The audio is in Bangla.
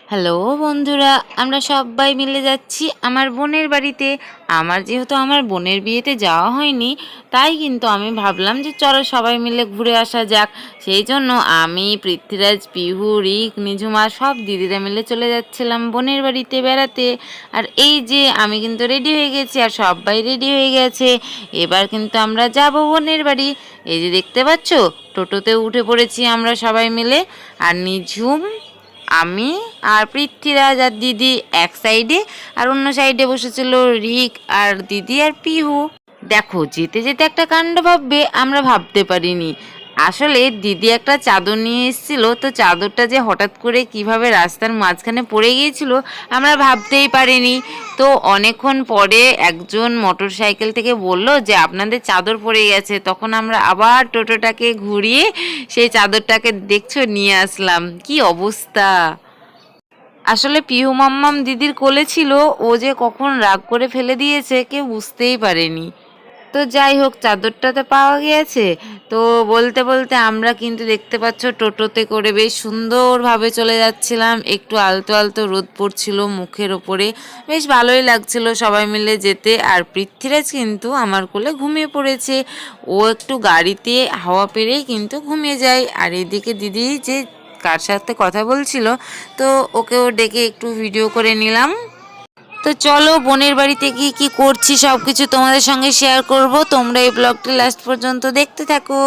হ্যালো বন্ধুরা, আমরা সবাই মিলে যাচ্ছি আমার বোনের বাড়িতে। আমার যেহেতু আমার বোনের বিয়েতে যাওয়া হয়নি, তাই কিন্তু আমি ভাবলাম যে চলো সবাই মিলে ঘুরে আসা যাক। সেই জন্য আমি, পৃথ্বীরাজ, পিহু, রিক, নিঝুমা সব দিদিরা মিলে চলে যাচ্ছিলাম বোনের বাড়িতে বেড়াতে। আর এই যে আমি কিন্তু রেডি হয়ে গেছি আর সবাই রেডি হয়ে গেছে। এবার কিন্তু আমরা যাব বোনের বাড়ি। এই যে দেখতে পাচ্ছ, টোটোতে উঠে পড়েছি আমরা সবাই মিলে। আর নিঝুম, আমি আর পৃথ্বীরাজ আর দিদি এক সাইডে, আর অন্য সাইডে বসেছিল রিক আর দিদি আর পিহু। দেখো, যেতে যেতে একটা কাণ্ড ভাববে আমরা ভাবতে পারিনি। আসলে দিদি একটা চাদর নিয়ে এসেছিল, তো চাদরটা যে হঠাৎ করে কিভাবে রাস্তার মাঝখানে পড়ে গিয়েছিল আমরা ভাবতেই পারিনি। তো অনেকক্ষণ পরে একজন মোটর সাইকেল থেকে বলল যে আপনাদের চাদর পড়ে গেছে। তখন আমরা আবার টোটোটাকে ঘুরিয়ে সেই চাদরটাকে দেখছো নিয়ে আসলাম। কি অবস্থা! আসলে পিহু মাম্মাম দিদির কোলে ছিল, ও যে কখন রাগ করে ফেলে দিয়েছে কেউ বুঝতেই পারেনি। তো যাই হোক, চাদরটা তো পাওয়া গিয়েছে। তো বলতে বলতে আমরা কিন্তু দেখতে পাচ্ছ টোটোতে করে বেশ সুন্দরভাবে চলে যাচ্ছিলাম। একটু আলতো আলতো রোদ পড়ছিল মুখের ওপরে, বেশ ভালোই লাগছিল সবাই মিলে যেতে। আর পৃথ্বীরাজ কিন্তু আমার কোলে ঘুমিয়ে পড়েছে। ও একটু গাড়িতে হাওয়া পেরেই কিন্তু ঘুমিয়ে যায়। আর এদিকে দিদি যে কার সাথে কথা বলছিল, তো ওকেও ডেকে একটু ভিডিও করে নিলাম। তো চলো, বোনের বাড়িতে গিয়ে কি করছি সব কিছু তোমাদের সঙ্গে শেয়ার করব। তোমরা এই ব্লগটি লাস্ট পর্যন্ত দেখতে থাকো।